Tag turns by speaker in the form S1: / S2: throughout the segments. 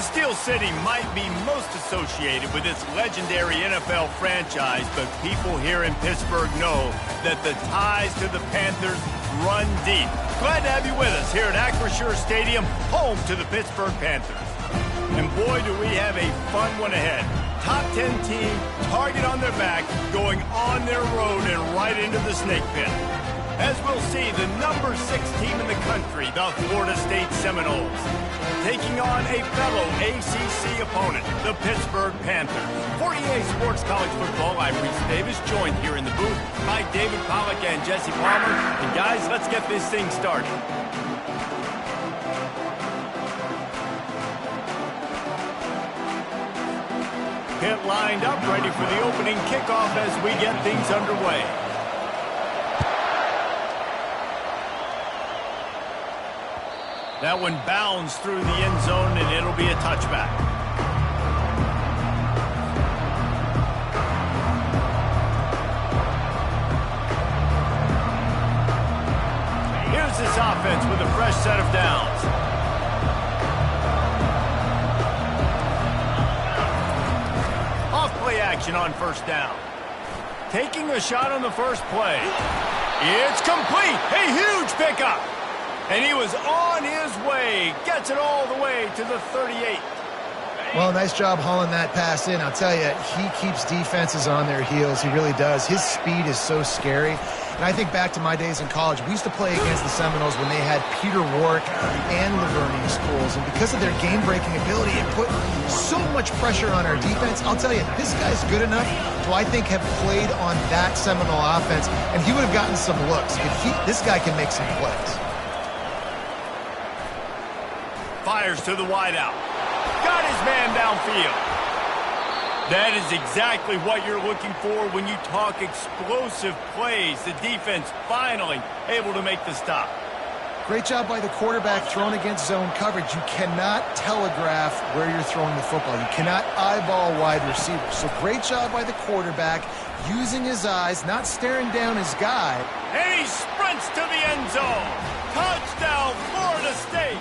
S1: Steel City might be most associated with its legendary NFL franchise, but people here in Pittsburgh know that the ties to the Panthers run deep. Glad to have you with us here at Acrisure Stadium, home to the Pittsburgh Panthers. And boy, do we have a fun one ahead. Top 10 team, target on their back, going on their road and right into the snake pit. As we'll see, the number 6 team in the country, the Florida State Seminoles, taking on a fellow ACC opponent, the Pittsburgh Panthers. For EA Sports College Football, I'm Reese Davis, joined here in the booth by David Pollack and Jesse Palmer. And guys, let's get this thing started. Pit lined up, ready for the opening kickoff as we get things underway. That one bounds through the end zone, and it'll be a touchback. Here's this offense with a fresh set of downs. Off-play action on first down. Taking a shot on the first play. It's complete. A huge pickup. And he was on his way. Gets it all the way to the 38.
S2: Well, nice job hauling that pass in. I'll tell you, he keeps defenses on their heels. He really does. His speed is so scary. And I think back to my days in college. We used to play against the Seminoles when they had Peter Warrick and Laverne schools. And because of their game-breaking ability, it put so much pressure on our defense. I'll tell you, this guy's good enough to, I think, have played on that Seminole offense. And he would have gotten some looks. This guy can make some plays.
S1: Fires to the wideout. Got his man downfield. That is exactly what you're looking for when you talk explosive plays. The defense finally able to make the stop.
S2: Great job by the quarterback thrown against zone coverage. You cannot telegraph where you're throwing the football. You cannot eyeball wide receivers. So great job by the quarterback using his eyes, not staring down his guy.
S1: And he sprints to the end zone. Touchdown, Florida State.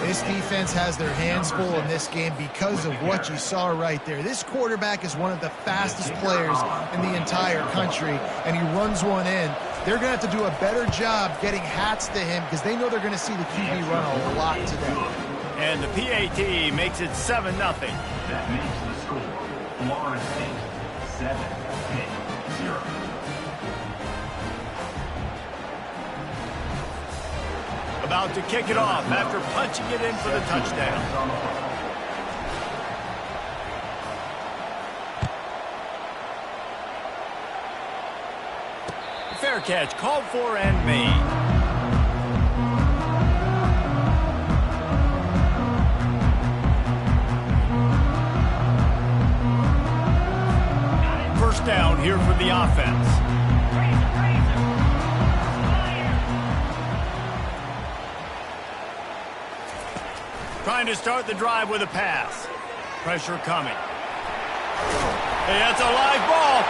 S2: This defense has their hands full in this game because of what you saw right there. This quarterback is one of the fastest players in the entire country, and he runs one in. They're going to have to do a better job getting hats to him because they know they're going to see the QB run a lot today.
S1: And the PAT makes it 7-0.
S3: That makes the score Florida State 7-0.
S1: About to kick it off after punching it in for the touchdown. Fair catch, called for and made. First down here for the offense. Trying to start the drive with a pass. Pressure coming. Hey, that's a live ball.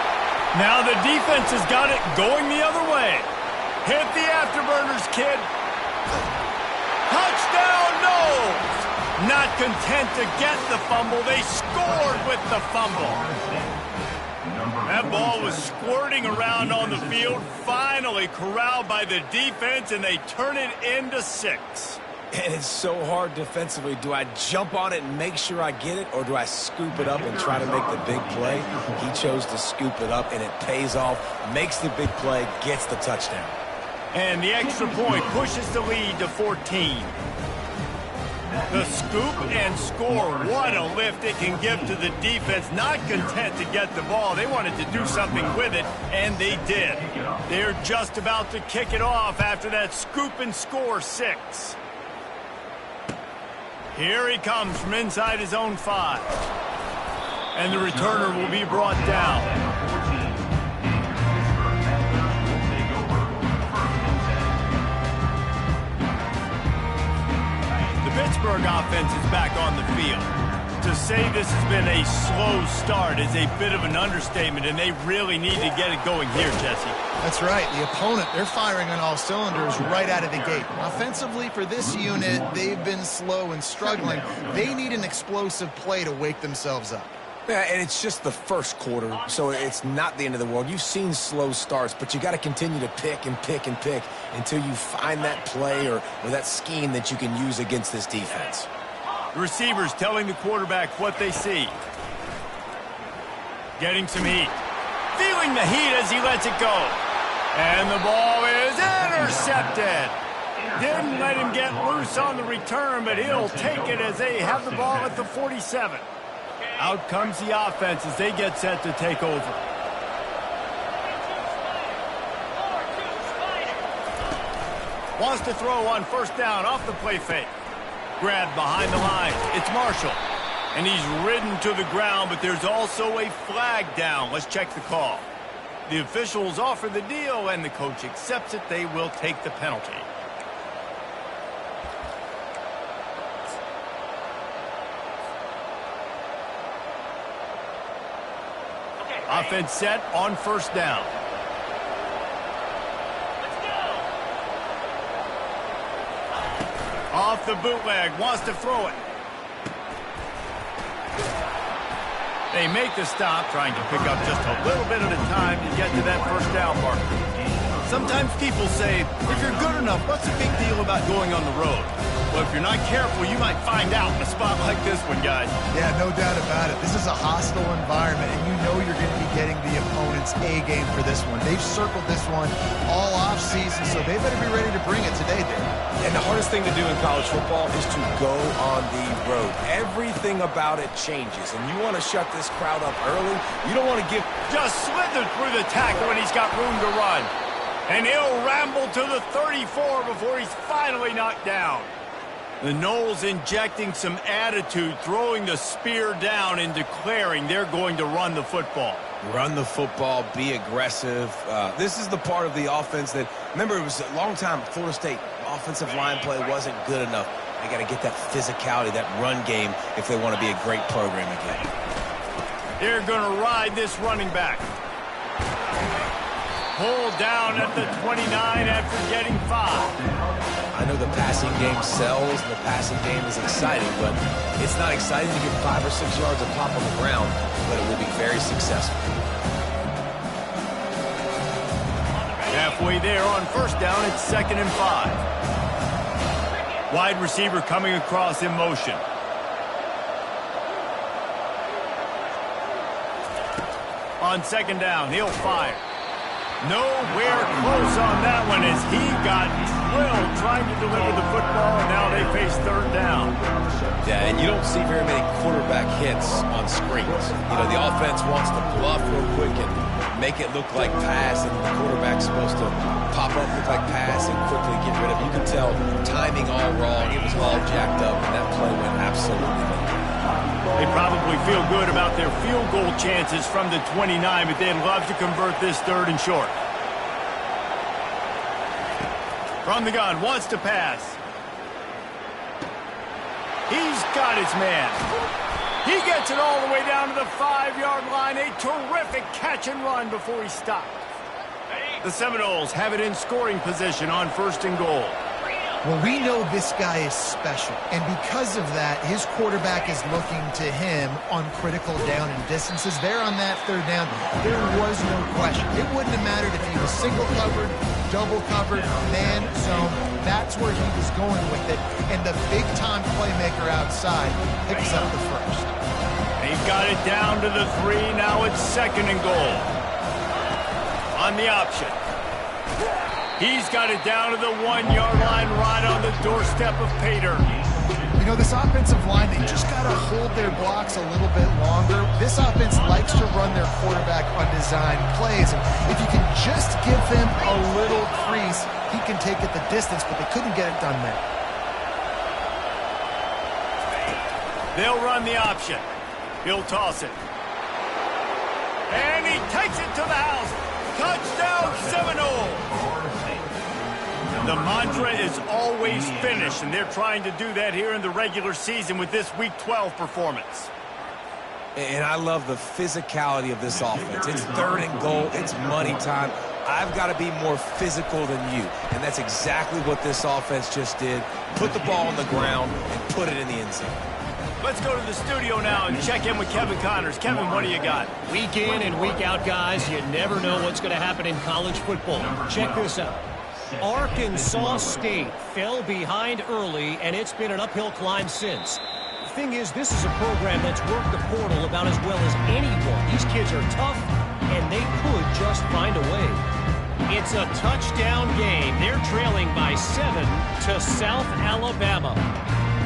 S1: Now the defense has got it going the other way. Hit the afterburners, kid. Touchdown, no! Not content to get the fumble, they scored with the fumble. That ball was squirting around on the field, finally corralled by the defense, and they turn it into 6.
S4: And it's so hard defensively. Do I jump on it and make sure I get it, or do I scoop it up and try to make the big play? He chose to scoop it up, and it pays off, makes the big play, gets the touchdown.
S1: And the extra point pushes the lead to 14. The scoop and score. What a lift it can give to the defense. Not content to get the ball. They wanted to do something with it, and they did. They're just about to kick it off after that scoop and score 6. Here he comes from inside his own 5. And the returner will be brought down. The Pittsburgh offense is back on the field. To say this has been a slow start is a bit of an understatement, and they really need to get it going here, Jesse.
S2: That's right. The opponent, they're firing on all cylinders right out of the gate. Offensively, for this unit, they've been slow and struggling. They need an explosive play to wake themselves up.
S4: Yeah, and it's just the first quarter, so it's not the end of the world. You've seen slow starts, but you got to continue to pick and pick and pick until you find that play or that scheme that you can use against this defense.
S1: The receivers telling the quarterback what they see. Getting some heat. Feeling the heat as he lets it go. And the ball is intercepted. Didn't let him get loose on the return, but he'll take it as they have the ball at the 47. Out comes the offense as they get set to take over. Wants to throw on first down off the play fake. Grabbed behind the line. It's Marshall. And he's ridden to the ground, but there's also a flag down. Let's check the call. The officials offer the deal, and the coach accepts it. They will take the penalty. Offense set on first down. Off the bootleg, wants to throw it. They make the stop, trying to pick up just a little bit at a time to get to that first down marker. Sometimes people say, if you're good enough, what's the big deal about going on the road? Well, if you're not careful, you might find out in a spot like this one, guys.
S2: Yeah, no doubt about it. This is a hostile environment, and you know you're going to be getting the opponent's A game for this one. They've circled this one all offseason, so they better be ready to bring it today, Dave.
S4: And the hardest thing to do in college football is to go on the road. Everything about it changes, and you want to shut this crowd up early. You don't want to give...
S1: Just slithered through the tackle, and he's got room to run. And he'll ramble to the 34 before he's finally knocked down. The Noles injecting some attitude, throwing the spear down and declaring they're going to run the football.
S4: Run the football, be aggressive. This is the part of the offense that, remember, it was a long time, Florida State offensive line play wasn't good enough. They got to get that physicality, that run game, if they want to be a great program again.
S1: They're going to ride this running back. Pulled down at the 29 after getting 5.
S4: I know the passing game sells, and the passing game is exciting, but it's not exciting to get 5 or 6 yards of pop on the ground, but it will be very successful.
S1: Halfway there on first down, it's 2nd and 5. Wide receiver coming across in motion. On 2nd down, he'll fire. Nowhere close on that one as he got drilled trying to deliver the football, and now they face 3rd down.
S4: Yeah, and you don't see very many quarterback hits on screens. You know, the offense wants to bluff real quick and make it look like pass, and the quarterback's supposed to pop up, look like pass, and quickly get rid of it. You can tell timing all wrong. It was all jacked up, and that play went absolutely wrong.
S1: They probably feel good about their field goal chances from the 29, but they'd love to convert this 3rd and short. From the gun, wants to pass. He's got his man. He gets it all the way down to the 5-yard line. A terrific catch and run before he stopped. The Seminoles have it in scoring position on 1st and goal.
S2: Well, we know this guy is special, and because of that, his quarterback is looking to him on critical down and distances. There on that 3rd down, there was no question. It wouldn't have mattered if he was single covered, double covered, man zone. That's where he was going with it, and the big-time playmaker outside picks up the first.
S1: They've got it down to the 3. Now it's 2nd and goal. On the option. He's got it down to the 1-yard line right on the doorstep of Pater.
S2: You know, this offensive line, they just got to hold their blocks a little bit longer. This offense likes to run their quarterback on design plays. And if you can just give him a little crease, he can take it the distance, but they couldn't get it done there.
S1: They'll run the option. He'll toss it. And he takes it to the house. Touchdown, Seminoles. The mantra is always finish, and they're trying to do that here in the regular season with this Week 12 performance.
S4: And I love the physicality of this offense. It's 3rd and goal. It's money time. I've got to be more physical than you. And that's exactly what this offense just did. Put the ball on the ground and put it in the end zone.
S1: Let's go to the studio now and check in with Kevin Connors. Kevin, what do you got?
S5: Week in and week out, guys, you never know what's going to happen in college football. Check this out. Arkansas State fell behind early, and it's been an uphill climb since. The thing is, this is a program that's worked the portal about as well as anyone. These kids are tough, and they could just find a way. It's a touchdown game. They're trailing by 7 to South Alabama.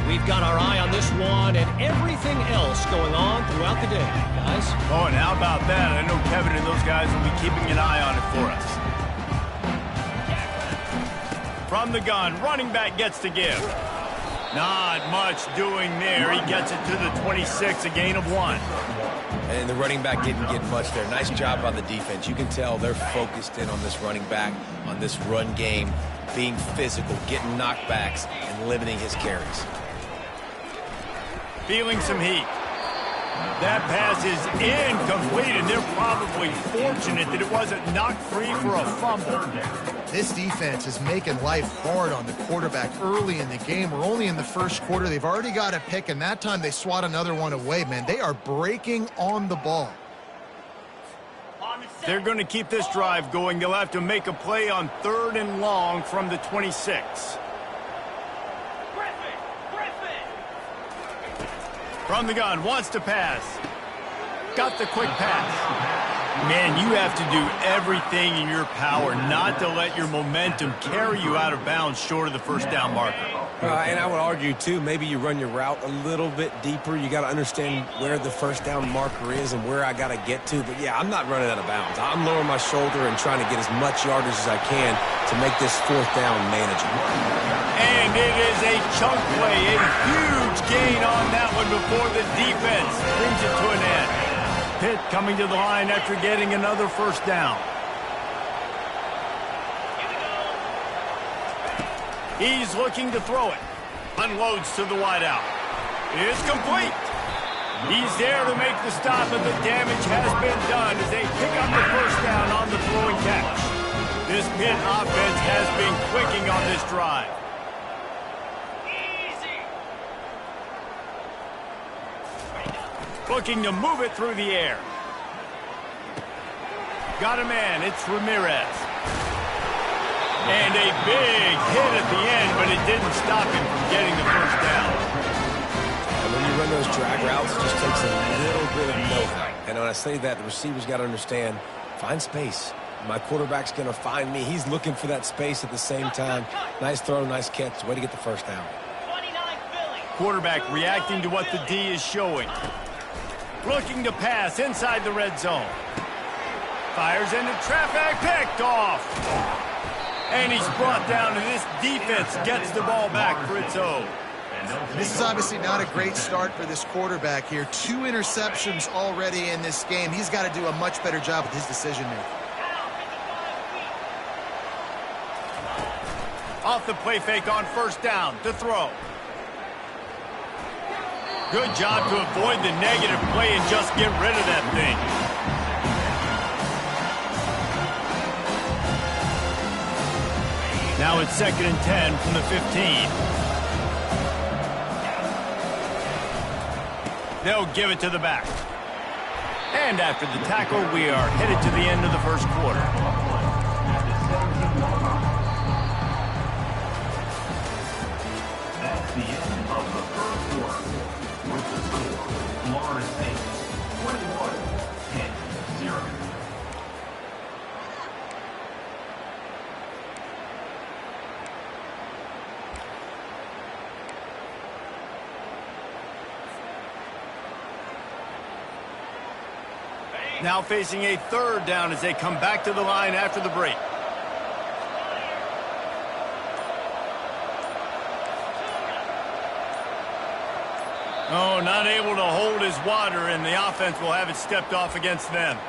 S5: We've got our eye on this one and everything else going on throughout the day, guys.
S1: Oh, and how about that? I know Kevin and those guys will be keeping an eye on it for us. From the gun, running back gets to give. Not much doing there. He gets it to the 26, a gain of 1.
S4: And the running back didn't get much there. Nice job by the defense. You can tell they're focused in on this running back, on this run game, being physical, getting knockbacks, and limiting his carries.
S1: Feeling some heat. That pass is incomplete, and they're probably fortunate that it wasn't knocked free for a fumble.
S2: This defense is making life hard on the quarterback early in the game. We're only in the first quarter. They've already got a pick, and that time they swat another one away, man. They are breaking on the ball.
S1: They're going to keep this drive going. They'll have to make a play on 3rd and long from the 26. From the gun, wants to pass. Got the quick pass. Man, you have to do everything in your power not to let your momentum carry you out of bounds short of the first down marker.
S4: And I would argue, too, maybe you run your route a little bit deeper. You got to understand where the first down marker is and where I got to get to. But, yeah, I'm not running out of bounds. I'm lowering my shoulder and trying to get as much yardage as I can to make this 4th down manageable.
S1: And it is a chunk play, a huge gain on that one before the defense brings it to an end. Pitt coming to the line after getting another first down. He's looking to throw it. Unloads to the wideout. It's complete. He's there to make the stop, but the damage has been done as they pick up the first down on the throwing catch. This Pitt offense has been clicking on this drive. Looking to move it through the air. Got a man. It's Ramirez. And a big hit at the end, but it didn't stop him from getting the first down.
S4: And when you run those drag routes, it just takes a little bit of know-how. And when I say that, the receiver's got to understand, find space. My quarterback's going to find me. He's looking for that space at the same time. Nice throw, nice catch. Way to get the first down.
S1: Quarterback reacting to what the D is showing. Looking to pass inside the red zone. Fires into traffic, picked off. And he's brought down, and this defense gets the ball back for its own.
S2: This is obviously not a great start for this quarterback here. 2 interceptions already in this game. He's got to do a much better job with his decision-making.
S1: Off the play fake on first down to throw. Good job to avoid the negative play and just get rid of that thing. Now it's 2nd and 10 from the 15. They'll give it to the back. And after the tackle, we are headed to the end of the first quarter.
S3: That's the end of the first quarter. With the score, Florida State 21-10-0.
S1: Now facing a 3rd down as they come back to the line after the break. Oh, not able to hold his water, and the offense will have it stepped off against them.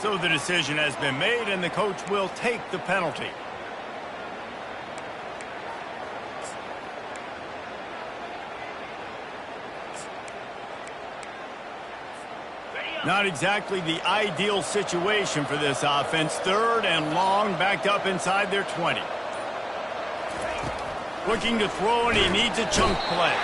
S1: So the decision has been made, and the coach will take the penalty. Not exactly the ideal situation for this offense. 3rd and long, backed up inside their 20. Looking to throw, and he needs a chunk play.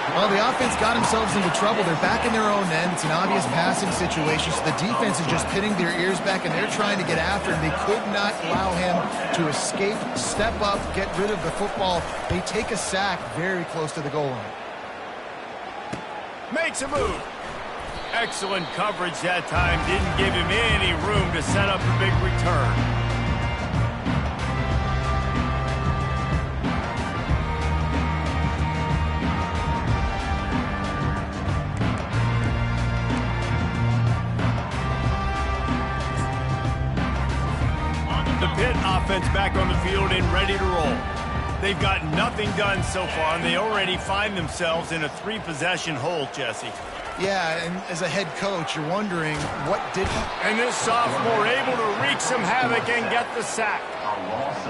S2: Well, the offense got themselves into trouble. They're back in their own end. It's an obvious passing situation, so the defense is just pinning their ears back, and they're trying to get after him. They could not allow him to escape, step up, get rid of the football. They take a sack very close to the goal line.
S1: Makes a move. Excellent coverage that time. Didn't give him any room to set up a big return. The Pitt offense back on the field and ready to roll. They've got nothing done so far, and they already find themselves in a 3-possession hole, Jesse.
S2: Yeah, and as a head coach, you're wondering what did he...
S1: And this sophomore able to wreak some havoc and get the sack.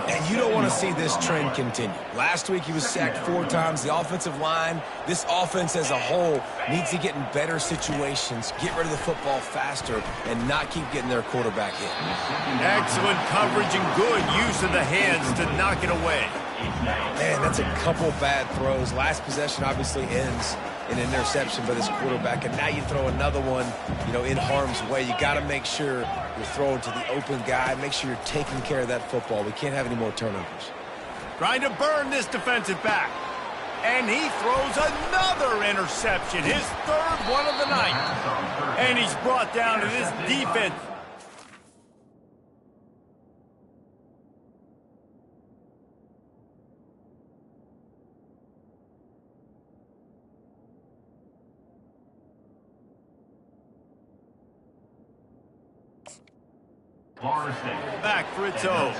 S4: And you don't want to see this trend continue. Last week he was sacked 4 times. The offensive line, this offense as a whole, needs to get in better situations, get rid of the football faster, and not keep getting their quarterback hit.
S1: Excellent coverage and good use of the hands to knock it away.
S4: Man, that's a couple bad throws. Last possession obviously ends in an interception by this quarterback, and now you throw another one, in harm's way. You got to make sure you're throwing to the open guy. Make sure you're taking care of that football. We can't have any more turnovers.
S1: Trying to burn this defensive back. And he throws another interception, his 3rd one of the night. And he's brought down to this defense. Back for its own.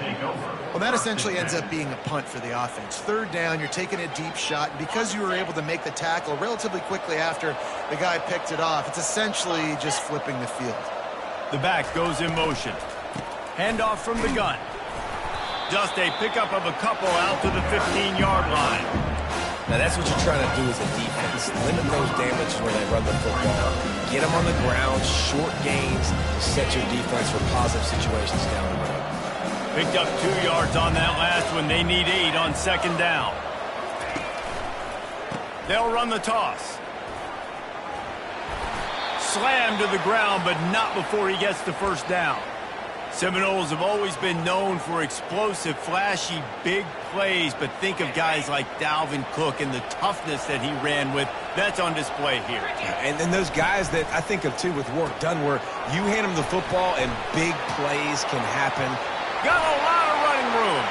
S2: Well, that essentially ends up being a punt for the offense. 3rd down, you're taking a deep shot. And because you were able to make the tackle relatively quickly after the guy picked it off, it's essentially just flipping the field.
S1: The back goes in motion. Handoff from the gun. Just a pickup of a couple out to the 15-yard line.
S4: Now, that's what you're trying to do as a defense. Limit those damages when they run the football. Get them on the ground, short gains to set your defense for positive situations down the road.
S1: Picked up 2 yards on that last one. They need 8 on 2nd down. They'll run the toss. Slammed to the ground, but not before he gets the 1st down. Seminoles have always been known for explosive, flashy, big plays, but think of guys like Dalvin Cook and the toughness that he ran with. That's on display here.
S4: And then those guys that I think of, too, with work done, where you hand them the football and big plays can happen.
S1: Got a lot of running room.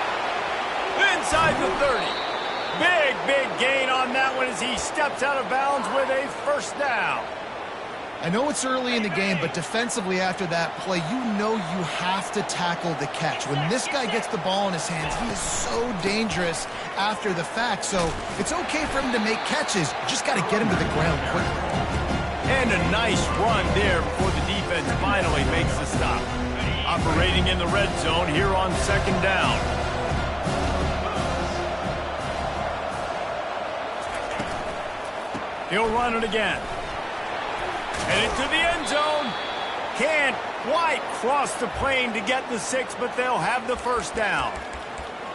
S1: Inside the 30. Big gain on that one as he steps out of bounds with a 1st down.
S2: I know it's early in the game, but defensively after that play, you know you have to tackle the catch. When this guy gets the ball in his hands, he is so dangerous after the fact. So it's okay for him to make catches. You just got to get him to the ground quickly.
S1: And a nice run there before the defense finally makes the stop. Operating in the red zone here on 2nd down. He'll run it again. And into the end zone. Can't quite cross the plane to get the 6, but they'll have the 1st down.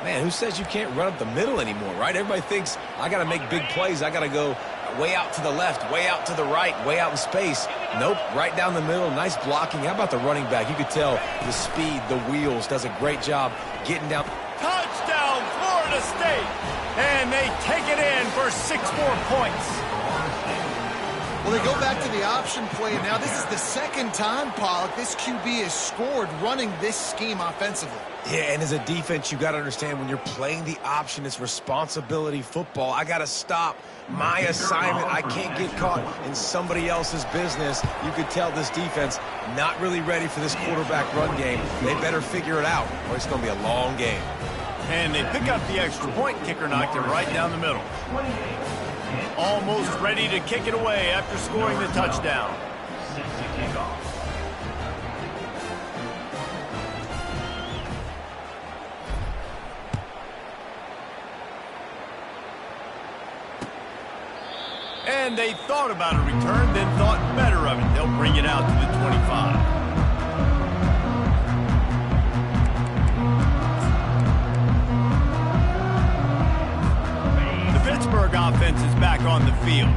S4: Man, who says you can't run up the middle anymore, right? Everybody thinks, I got to make big plays. I got to go way out to the left, way out to the right, way out in space. Nope, right down the middle. Nice blocking. How about the running back? You could tell the speed, the wheels, does a great job getting down.
S1: Touchdown, Florida State. And they take it in for 6 more points.
S2: Well, they go back to the option play, and now this is the 2nd time, Pollock, this QB has scored running this scheme offensively.
S4: Yeah, and as a defense, you got to understand when you're playing the option, it's responsibility football. I got to stop my assignment. I can't get caught in somebody else's business. You could tell this defense not really ready for this quarterback run game. They better figure it out, or it's going to be a long game.
S1: And they pick up the extra point. Kicker knocked it right down the middle. Almost ready to kick it away after scoring the touchdown. And they thought about a return, then thought better of it. They'll bring it out to the 25. The Pittsburgh offense is back on the field.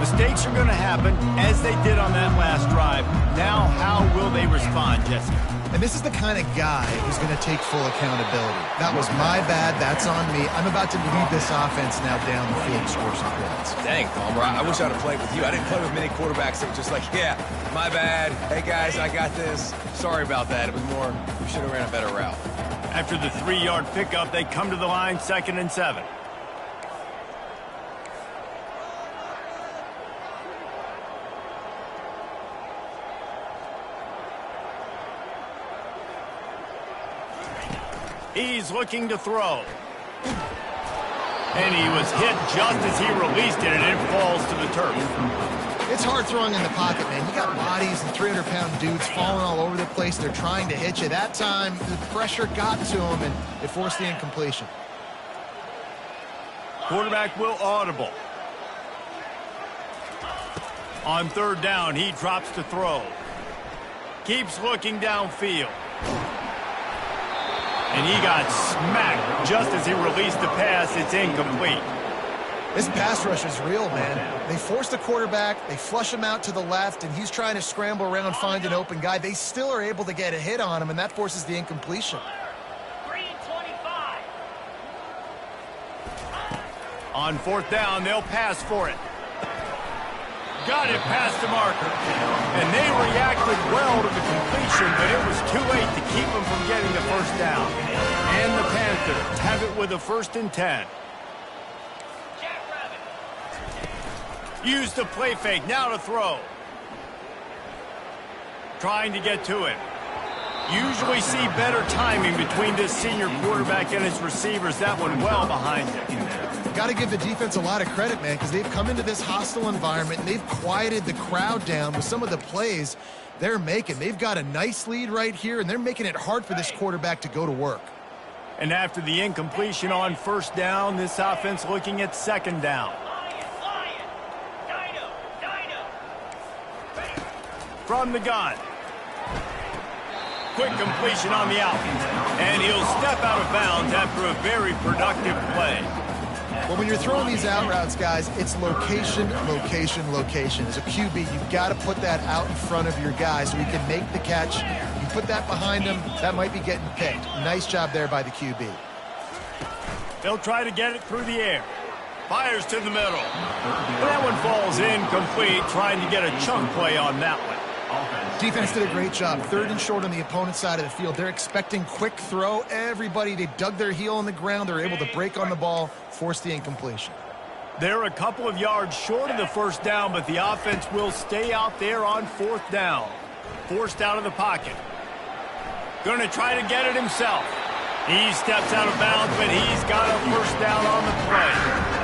S1: Mistakes are going to happen, as they did on that last drive. Now, how will they respond, Jesse?
S2: And this is the kind of guy who's going to take full accountability. That was my bad. That's on me. I'm about to lead this offense now down the field to score some points.
S4: Dang, Palmer, I wish I'd have played with you. I didn't play with many quarterbacks that were just like, yeah, my bad. Hey, guys, I got this. Sorry about that. It was more, we should have ran a better route.
S1: After the 3-yard pickup, they come to the line, 2nd and 7. He's looking to throw. And he was hit just as he released it, and it falls to the turf.
S2: It's hard throwing in the pocket, man. You got bodies and 300-pound dudes falling all over the place. They're trying to hit you. That time, the pressure got to him, and it forced the incompletion.
S1: Quarterback will audible. On 3rd down, he drops to throw. Keeps looking downfield. And he got smacked just as he released the pass. It's incomplete.
S2: This pass rush is real, man. They force the quarterback, they flush him out to the left, and he's trying to scramble around, find an open guy. They still are able to get a hit on him, and that forces the incompletion.
S1: On 4th down, they'll pass for it. Got it past the marker. And they reacted well to the completion, but it was too late to keep them from getting the first down. And the Panthers have it with a 1st and 10. Use the play fake, now to throw. Trying to get to it. Usually see better timing between this senior quarterback and his receivers. That one well behind him.
S2: Got to give the defense a lot of credit, man, because they've come into this hostile environment and they've quieted the crowd down with some of the plays they're making. They've got a nice lead right here, and they're making it hard for this quarterback to go to work.
S1: And after the incompletion on 1st down, this offense looking at 2nd down. From the gun. Quick completion on the out. And he'll step out of bounds after a very productive play.
S2: Well, when you're throwing these out routes, guys, it's location, location, location. As a QB, you've got to put that out in front of your guy so he can make the catch. You put that behind him, that might be getting picked. Nice job there by the QB.
S1: They'll try to get it through the air. Fires to the middle. That one falls incomplete, trying to get a chunk play on that one.
S2: Defense did a great job. 3rd and short on the opponent's side of the field. They're expecting quick throw. Everybody, they dug their heel on the ground. They're able to break on the ball, force the incompletion.
S1: They're a couple of yards short of the 1st down, but the offense will stay out there on 4th down. Forced out of the pocket. Going to try to get it himself. He steps out of bounds, but he's got a 1st down on the play.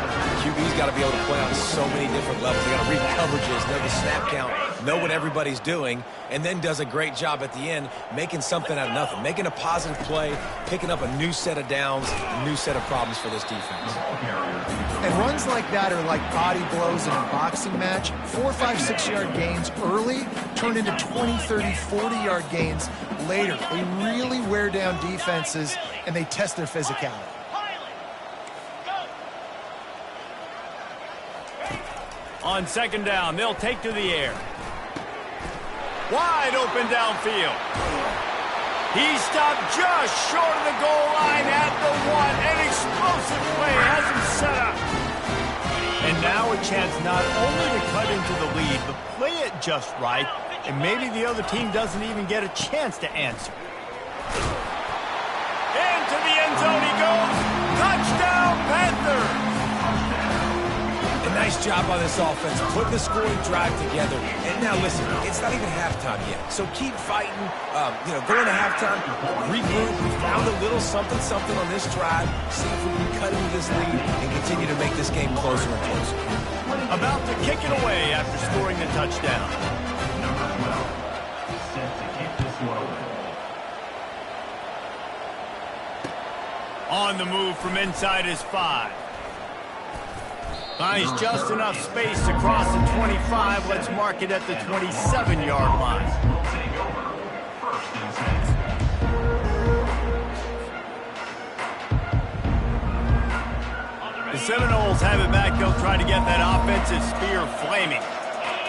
S4: QB's got to be able to play on so many different levels. They got to read coverages, know the snap count, know what everybody's doing, and then does a great job at the end making something out of nothing, making a positive play, picking up a new set of downs, a new set of problems for this defense.
S2: And runs like that are like body blows in a boxing match. 4, 5, 6-yard gains early turn into 20, 30, 40-yard gains later. They really wear down defenses, and they test their physicality.
S1: On 2nd down, they'll take to the air. Wide open downfield. He stopped just short of the goal line at the 1. An explosive play has him set up. And now a chance not only to cut into the lead, but play it just right, and maybe the other team doesn't even get a chance to answer. Into the end zone he goes. Touchdown, Panthers!
S4: Nice job on this offense, putting the scoring drive together. And now, listen, it's not even halftime yet. So keep fighting, going to halftime, regroup. We found a little something on this drive. See if we can cut into this lead and continue to make this game closer and closer.
S1: About to kick it away after scoring the touchdown.
S3: Number 12, set to kick this one away.
S1: On the move from inside his 5. Finds just enough space to cross the 25. Let's mark it at the 27-yard line.
S3: Will take over. First and 10.
S1: The Seminoles have it back. They'll try to get that offensive spear flaming.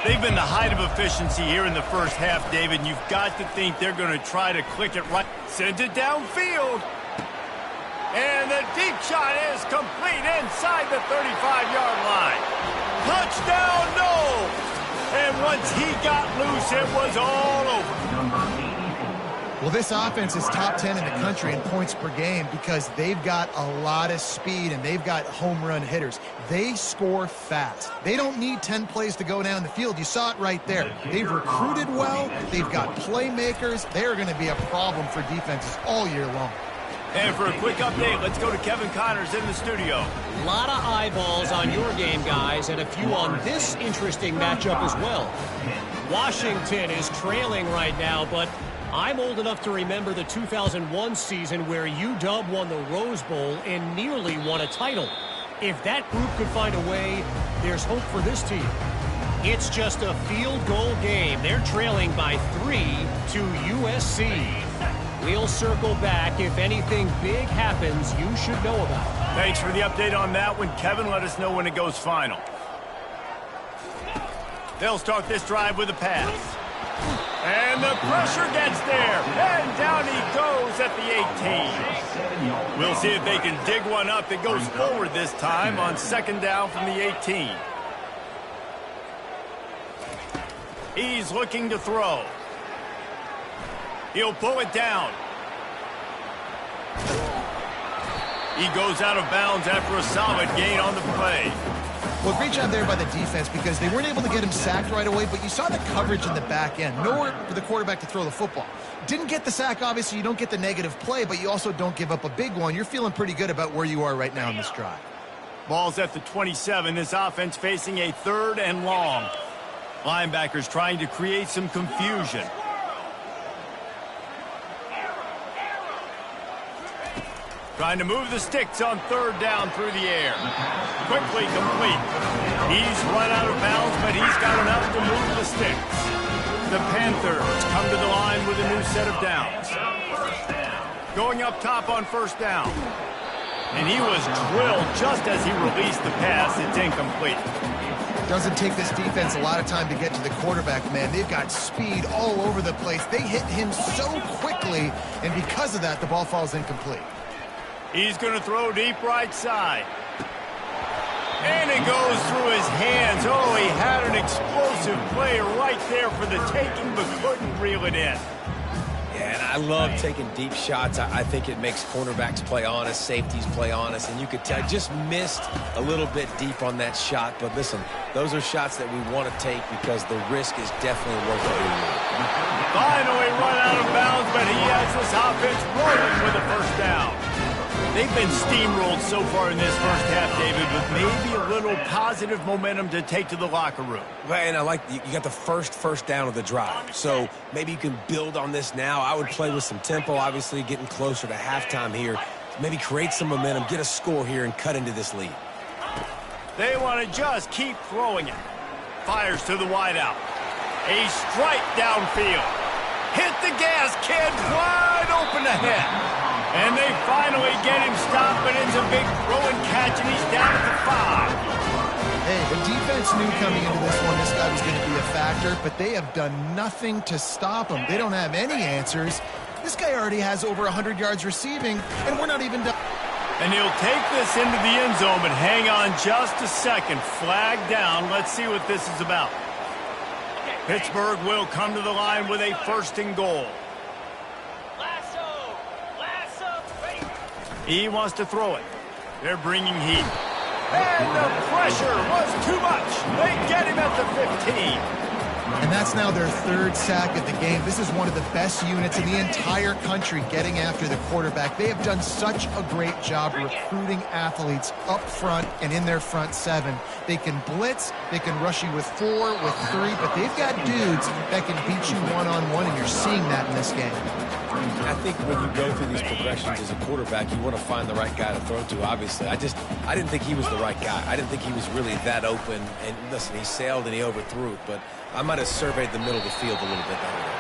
S1: They've been the height of efficiency here in the first half, David, and you've got to think they're going to try to click it right. Sends it downfield. And the deep shot is complete inside the 35-yard line. Touchdown, no! And once he got loose, it was all over.
S2: Well, this offense is top 10 in the country in points per game because they've got a lot of speed and they've got home run hitters. They score fast. They don't need 10 plays to go down the field. You saw it right there. They've recruited well. They've got playmakers. They're going to be a problem for defenses all year long.
S1: And for a quick update, let's go to Kevin Connors in the studio.
S5: A lot of eyeballs on your game, guys, and a few on this interesting matchup as well. Washington is trailing right now, but I'm old enough to remember the 2001 season where UW won the Rose Bowl and nearly won a title. If that group could find a way, there's hope for this team. It's just a field goal game. They're trailing by 3 to USC. We'll circle back. If anything big happens, you should know about it.
S1: Thanks for the update on that one, Kevin. Let us know when it goes final. They'll start this drive with a pass. And the pressure gets there. And down he goes at the 18. We'll see if they can dig one up that goes forward this time on second down from the 18. He's looking to throw. He'll pull it down. He goes out of bounds after a solid gain on the play.
S2: Well, great job there by the defense because they weren't able to get him sacked right away, but you saw the coverage in the back end. Nowhere for the quarterback to throw the football. Didn't get the sack, obviously. You don't get the negative play, but you also don't give up a big one. You're feeling pretty good about where you are right now in this drive.
S1: Ball's at the 27. This offense facing a 3rd and long. Linebackers trying to create some confusion. Trying to move the sticks on 3rd down through the air. Quickly complete. He's run out of bounds, but he's got enough to move the sticks. The Panthers come to the line with a new set of downs. Going up top on 1st down. And he was drilled just as he released the pass. It's incomplete.
S2: Doesn't take this defense a lot of time to get to the quarterback, man. They've got speed all over the place. They hit him so quickly, and because of that, the ball falls incomplete.
S1: He's going to throw deep right side. And it goes through his hands. Oh, he had an explosive play right there for the taking, but couldn't reel it in.
S4: Yeah, and I love taking deep shots. I think it makes cornerbacks play honest, safeties play honest, and you could tell just missed a little bit deep on that shot. But listen, those are shots that we want to take because the risk is definitely worth it.
S1: Finally run out of bounds, but he has this offense rolling with a 1st down. They've been steamrolled so far in this first half, David, with maybe a little positive momentum to take to the locker room.
S4: Well, and I like you got the first down of the drive. So maybe you can build on this now. I would play with some tempo, obviously getting closer to halftime here. Maybe create some momentum, get a score here, and cut into this lead.
S1: They want to just keep throwing it. Fires to the wideout. A strike downfield. Hit the gas, kid. Wide open ahead. And they finally get him stopped, but it's a big throw and catch, and he's down at the 5.
S2: Hey, the defense knew coming into this one this guy was going to be a factor, but they have done nothing to stop him. They don't have any answers. This guy already has over 100 yards receiving, and we're not even done.
S1: And he'll take this into the end zone, but hang on just a second. Flag down. Let's see what this is about. Pittsburgh will come to the line with a 1st and goal. He wants to throw it. They're bringing heat. And the pressure was too much. They get him at the 15.
S2: And that's now their 3rd sack of the game. This is one of the best units in the entire country getting after the quarterback. They have done such a great job recruiting athletes up front and in their front 7. They can blitz, they can rush you with 4, with 3, but they've got dudes that can beat you one-on-one, and you're seeing that in this game.
S4: I think when you go through these progressions as a quarterback, you want to find the right guy to throw to, obviously. I didn't think he was the right guy. I didn't think he was really that open. And listen, he sailed and he overthrew it, but I might have surveyed the middle of the field a little bit better.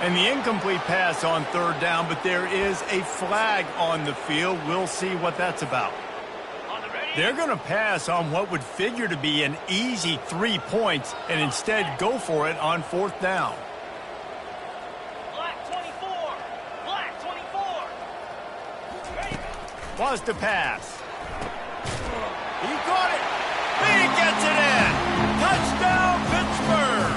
S1: And the incomplete pass on third down, but there is a flag on the field. We'll see what that's about. They're going to pass on what would figure to be an easy 3 points and instead go for it on fourth down.
S6: Black 24. Black 24.
S1: Was to pass. He caught it. He gets it in. Touchdown, Pittsburgh.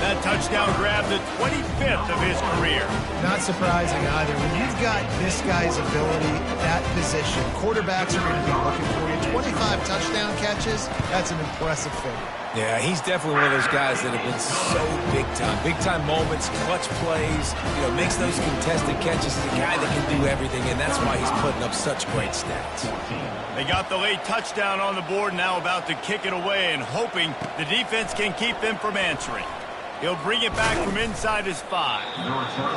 S1: That touchdown grabbed the 25th of his career.
S2: Not surprising either. When you've got this guy's ability, that position, quarterbacks are going to be looking for you. 25 touchdown catches, that's an impressive figure.
S4: Yeah, he's definitely one of those guys that have been so big time. Big time moments, clutch plays, makes those contested catches. He's a guy that can do everything, and that's why he's putting up such great stats.
S1: They got the late touchdown on the board, now about to kick it away and hoping the defense can keep them from answering. He'll bring it back from inside his 5.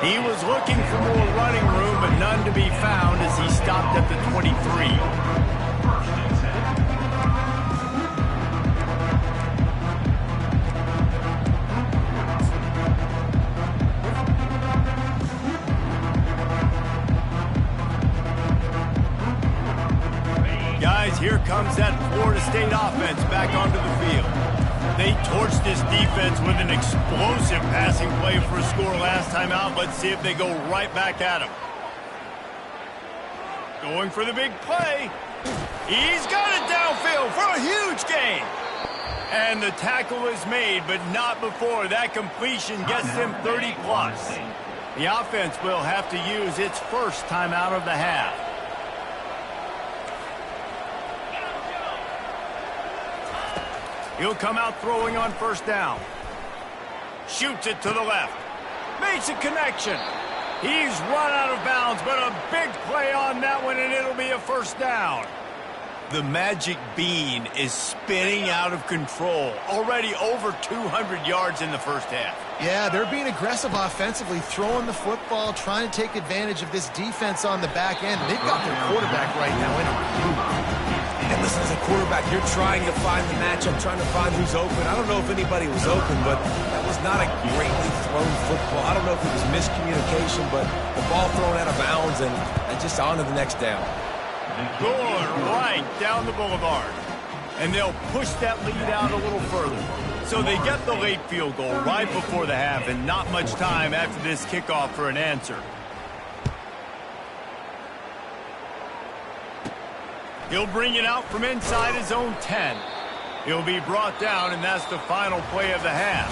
S1: He was looking for more running room, but none to be found as he stopped at the 23. Guys, here comes that Florida State offense back onto the field. They torched this defense with an explosive passing play for a score last time out. Let's see if they go right back at him. Going for the big play. He's got it downfield for a huge gain. And the tackle is made, but not before that completion gets them 30+. The offense will have to use its first timeout of the half. He'll come out throwing on first down. Shoots it to the left. Makes a connection. He's run out of bounds, but a big play on that one, and it'll be a first down. The magic bean is spinning out of control. Already over 200 yards in the first half.
S2: Yeah, they're being aggressive offensively, throwing the football, trying to take advantage of this defense on the back end. They've got their quarterback right now in it.
S4: And listen, as a quarterback, you're trying to find the matchup, trying to find who's open. I don't know if anybody was open, but that was not a greatly thrown football. I don't know if it was miscommunication, but the ball thrown out of bounds and just on to the next down.
S1: Going right down the boulevard. And they'll push that lead out a little further. So they get the late field goal right before the half, and not much time after this kickoff for an answer. He'll bring it out from inside his own 10. He'll be brought down, and that's the final play of the half.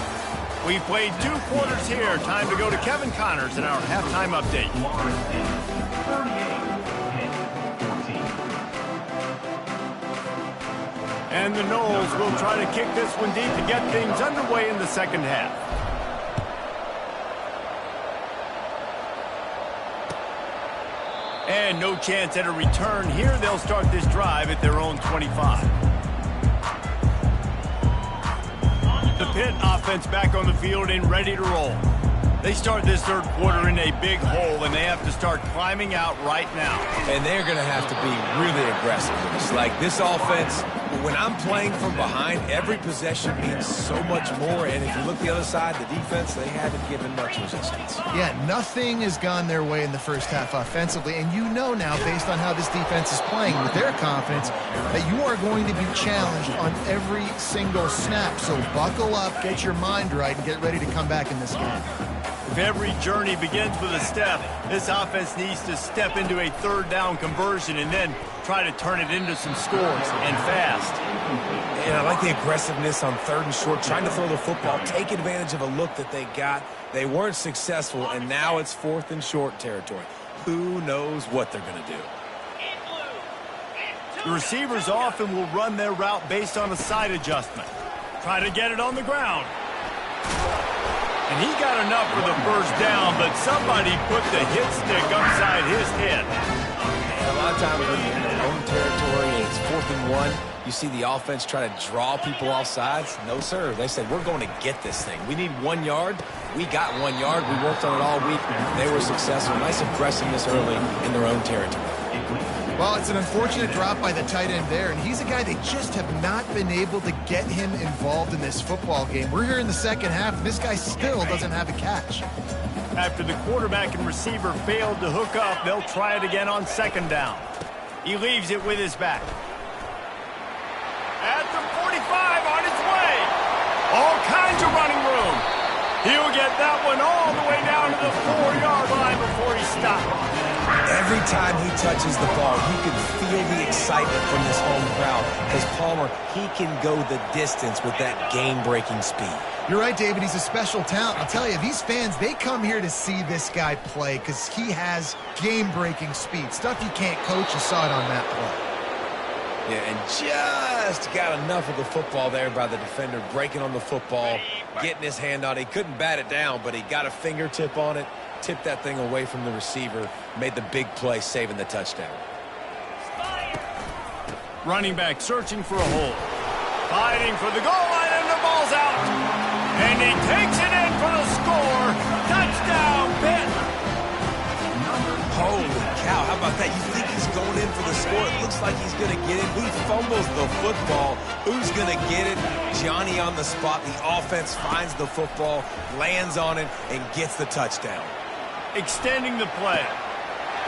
S1: We played 2 quarters here. Time to go to Kevin Connors in our halftime update. And the Noles will try to kick this one deep to get things underway in the second half. And no chance at a return here. They'll start this drive at their own 25. The Pitt offense back on the field and ready to roll. They start this third quarter in a big hole, and they have to start climbing out right now.
S4: And they're going to have to be really aggressive with this. Like this offense, when I'm playing from behind, every possession means so much more. And if you look the other side, the defense, they haven't given much resistance.
S2: Yeah, nothing has gone their way in the first half offensively. And you know now, based on how this defense is playing with their confidence, that you are going to be challenged on every single snap. So buckle up, get your mind right, and get ready to come back in this game.
S1: If every journey begins with a step, this offense needs to step into a third down conversion and then try to turn it into some scores, and fast.
S4: And I like the aggressiveness on third and short, trying to throw the football, take advantage of a look that they got. They weren't successful, and now it's fourth and short territory. Who knows what they're going to do?
S1: The receivers often will run their route based on a side adjustment. Try to get it on the ground. And he got enough for the first down, but somebody put the hit stick upside his head.
S4: And a lot of times own territory and it's 4th and 1, you see the offense try to draw people off sides? No, sir. They said, we're going to get this thing. We need 1 yard. We got 1 yard. We worked on it all week. They were successful. Nice aggressiveness early in their own territory.
S2: Well, it's an unfortunate drop by the tight end there, and he's a guy they just have not been able to get him involved in this football game. We're here in the second half, and this guy still doesn't have a catch.
S1: After the quarterback and receiver failed to hook up, they'll try it again on 2nd down. He leaves it with his back. At the 45, on his way. All kinds of running room. He'll get that one all the way down to the 4-yard line before he stops.
S4: Every time he touches the ball, you can feel the excitement from this home crowd because Palmer, he can go the distance with that game-breaking speed.
S2: You're right, David. He's a special talent. I'll tell you, these fans, they come here to see this guy play because he has game-breaking speed. Stuff you can't coach. You saw it on that play.
S4: Yeah, and just got enough of the football there by the defender, breaking on the football, getting his hand on it. He couldn't bat it down, but he got a fingertip on it, tipped that thing away from the receiver, made the big play, saving the touchdown.
S1: Running back searching for a hole. Fighting for the goal line, and the ball's out. And he takes it in for the score. Touchdown, Pitt.
S4: Holy cow, how about that? You think he's going in for the score. It looks like he's going to get it. He fumbles the football. Who's going to get it? Johnny on the spot. The offense finds the football, lands on it, and gets the touchdown.
S1: Extending the play.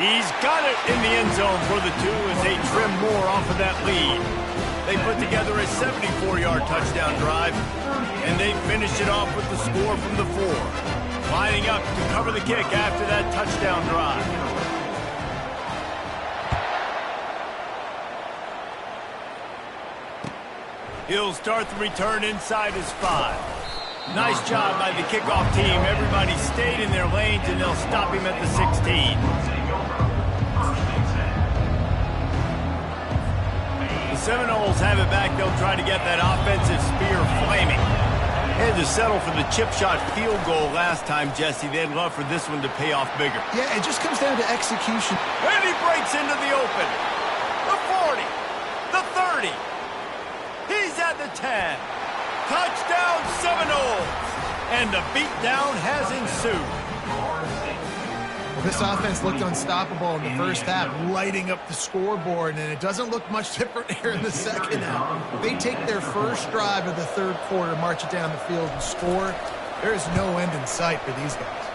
S1: He's got it in the end zone for the 2 as they trim more off of that lead. They put together a 74-yard touchdown drive, and they finished it off with the score from the 4. Lining up to cover the kick after that touchdown drive. He'll start the return inside his 5. Nice job by the kickoff team. Everybody stayed in their lanes, and they'll stop him at the 16. The Seminoles have it back. They'll try to get that offensive spear flaming. They had to settle for the chip shot field goal last time, Jesse. They'd love for this one to pay off bigger.
S2: Yeah, it just comes down to execution.
S1: And he breaks into the open. The 40. The 30. He's at the 10. Touchdown Seminoles. And the beatdown has ensued.
S2: Well, this offense looked unstoppable in the first half, lighting up the scoreboard, and it doesn't look much different here in the second half. They take their first drive of the third quarter, march it down the field, and score. There is no end in sight for these guys.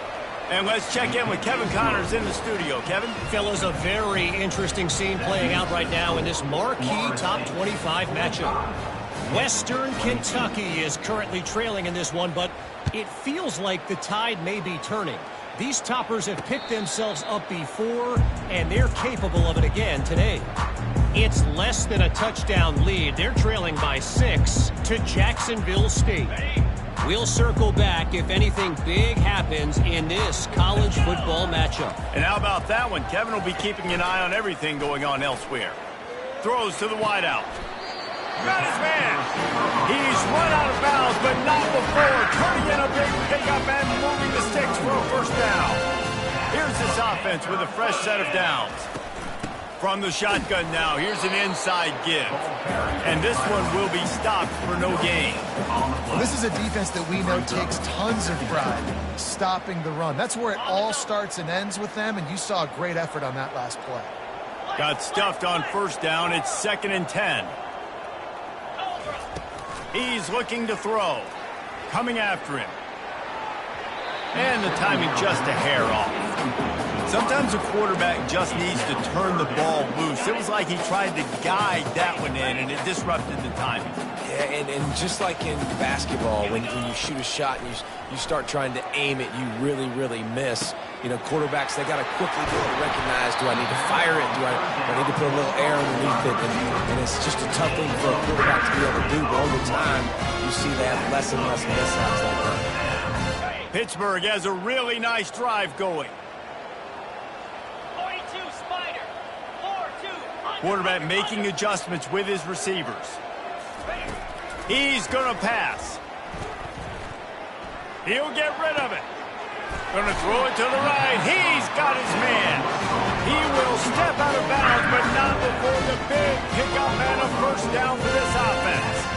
S1: And let's check in with Kevin Connors in the studio. Kevin?
S5: Fellas, a very interesting scene playing out right now in this marquee top 25 matchup. Western Kentucky is currently trailing in this one, but it feels like the tide may be turning. These toppers have picked themselves up before, and they're capable of it again today. It's less than a touchdown lead. They're trailing by 6 to Jacksonville State. We'll circle back if anything big happens in this college football matchup.
S1: And how about that one? Kevin will be keeping an eye on everything going on elsewhere. Throws to the wideout. Got his man. He's run out of bounds, but not before turning in a big pickup and moving the sticks for a first down. Here's this offense with a fresh set of downs. From the shotgun now, here's an inside give. And this one will be stopped for no gain.
S2: Well, this is a defense that we know takes tons of pride stopping the run. That's where it all starts and ends with them, and you saw a great effort on that last play.
S1: Got stuffed on first down. It's 2nd and 10. He's looking to throw. Coming after him. And the timing just a hair off. Sometimes a quarterback just needs to turn the ball loose. It was like he tried to guide that one in, and it disrupted the timing.
S4: Yeah, and just like in basketball, when you shoot a shot and you start trying to aim it, you really miss. You know, quarterbacks, they got to quickly be able to recognize, do I need to fire it? Do I need to put a little air underneath it? And it's just a tough thing for a quarterback to be able to do. But over time, you see they have less and less mishaps like that.
S1: Pittsburgh has a really nice drive going.
S6: 42 Spider. 4-2.
S1: Quarterback making adjustments with his receivers. He's going to pass. He'll get rid of it. Gonna throw it to the right. He's got his man. He will step out of bounds, but not before the big pickup and a first down for this offense.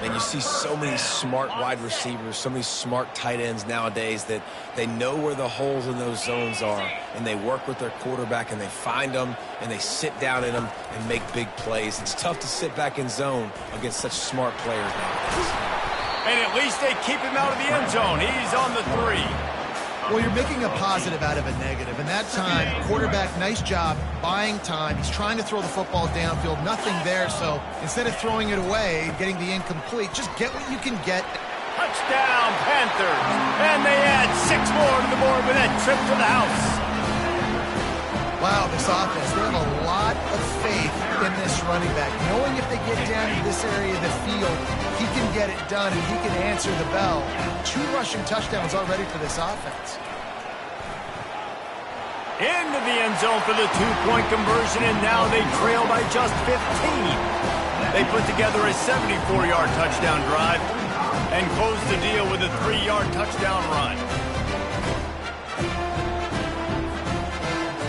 S4: And you see so many smart wide receivers, so many smart tight ends nowadays that they know where the holes in those zones are, and they work with their quarterback, and they find them, and they sit down in them and make big plays. It's tough to sit back in zone against such smart players nowadays.
S1: And at least they keep him out of the end zone. He's on the 3.
S2: Well, you're making a positive out of a negative. And that time, quarterback, nice job, buying time. He's trying to throw the football downfield. Nothing there, so instead of throwing it away, getting the incomplete, just get what you can get.
S1: Touchdown, Panthers. And they add 6 more to the board with that trip to the house.
S2: Wow, this offense, they have a lot of faith in this running back. Knowing if they get down to this area of the field, he can get it done and he can answer the bell. 2 rushing touchdowns already for this offense.
S1: Into the end zone for the 2-point conversion, and now they trail by just 15. They put together a 74-yard touchdown drive and close the deal with a 3-yard touchdown run.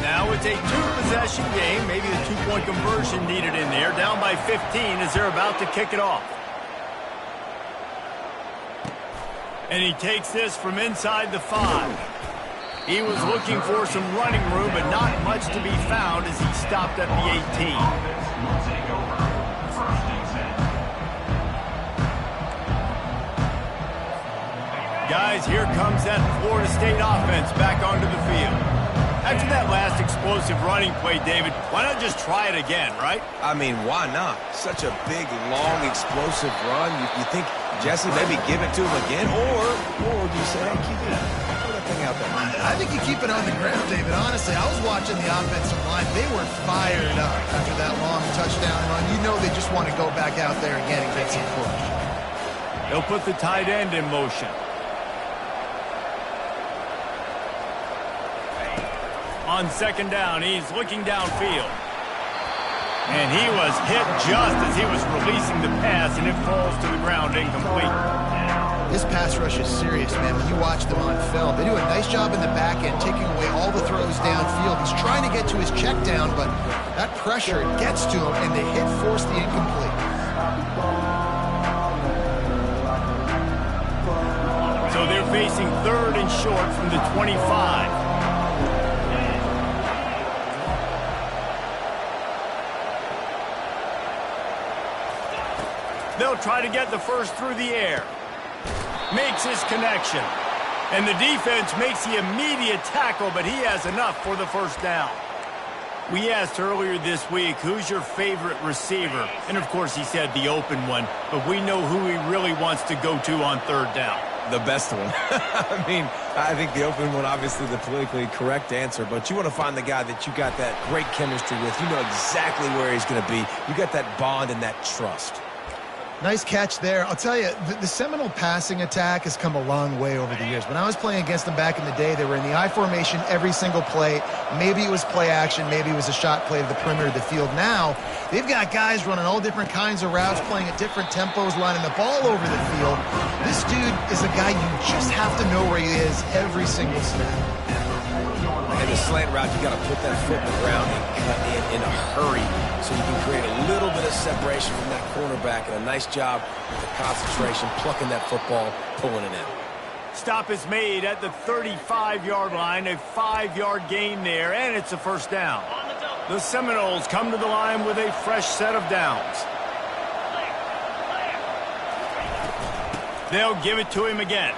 S1: Now it's a 2-possession game, maybe a 2-point conversion needed in there. Down by 15 as they're about to kick it off. And he takes this from inside the 5. He was looking for some running room, but not much to be found as he stopped at the 18. Guys, here comes that Florida State offense back onto the field. After that last explosive running play, David, why not just try it again, right?
S4: I mean, why not? Such a big, long, explosive run. You think Jesse maybe give it to him again, or do you say, hey, keep it up? Throw that thing out there.
S2: I think you keep it on the ground, David. Honestly, I was watching the offensive line. They were fired up after that long touchdown run. You know they just want to go back out there again and get some push.
S1: They'll put the tight end in motion. On second down, he's looking downfield. And he was hit just as he was releasing the pass, and it falls to the ground incomplete.
S2: This pass rush is serious, man. When you watch them on film, they do a nice job in the back end, taking away all the throws downfield. He's trying to get to his check down, but that pressure gets to him, and the hit forced the incomplete.
S1: So they're facing 3rd and short from the 25. They'll try to get the first through the air. Makes his connection. And the defense makes the immediate tackle, but he has enough for the first down. We asked earlier this week, who's your favorite receiver? And, of course, he said the open one, but we know who he really wants to go to on 3rd down.
S4: The best one. I mean, I think the open one, obviously the politically correct answer, but you want to find the guy that you got that great chemistry with. You know exactly where he's going to be. You got that bond and that trust.
S2: Nice catch there. I'll tell you, the Seminole passing attack has come a long way over the years. When I was playing against them back in the day, they were in the I formation every single play. Maybe it was play action. Maybe it was a shot play to the perimeter of the field. Now, they've got guys running all different kinds of routes, playing at different tempos, lining the ball over the field. This dude is a guy you just have to know where he is every single snap.
S4: And the slant route, you got to put that foot in the ground and cut in a hurry so you can create a little bit of separation from that cornerback, and a nice job with the concentration, plucking that football, pulling it in.
S1: Stop is made at the 35-yard line, a 5-yard gain there, and it's a first down. The Seminoles come to the line with a fresh set of downs. They'll give it to him again.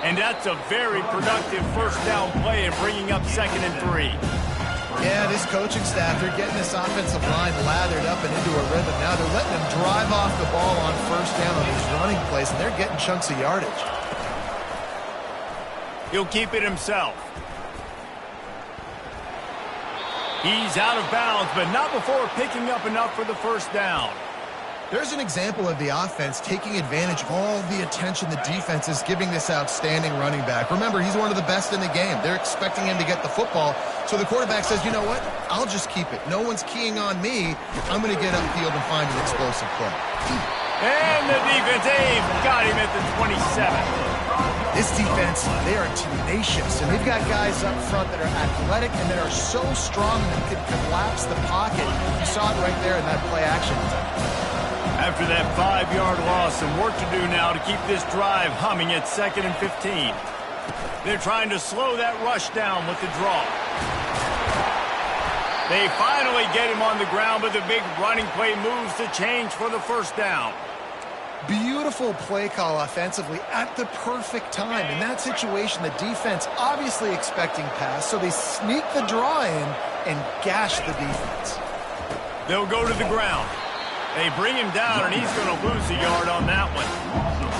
S1: And that's a very productive first down play and bringing up 2nd and 3.
S2: Yeah, this coaching staff, they're getting this offensive line lathered up and into a rhythm. Now they're letting them drive off the ball on first down on these running plays, and they're getting chunks of yardage.
S1: He'll keep it himself. He's out of bounds, but not before picking up enough for the first down.
S2: There's an example of the offense taking advantage of all the attention the defense is giving this outstanding running back. Remember, he's one of the best in the game. They're expecting him to get the football. So the quarterback says, you know what? I'll just keep it. No one's keying on me. I'm going to get upfield and find an explosive play.
S1: And the defense, got him at the 27.
S2: This defense, they are tenacious, and they've got guys up front that are athletic and that are so strong that can collapse the pocket. You saw it right there in that play action.
S1: After that 5-yard loss, some work to do now to keep this drive humming at 2nd and 15. They're trying to slow that rush down with the draw. They finally get him on the ground, but the big running play moves the change for the first down.
S2: Beautiful play call offensively at the perfect time. In that situation, the defense obviously expecting pass, so they sneak the draw in and gash the defense.
S1: They'll go to the ground. They bring him down, and he's going to lose a yard on that one.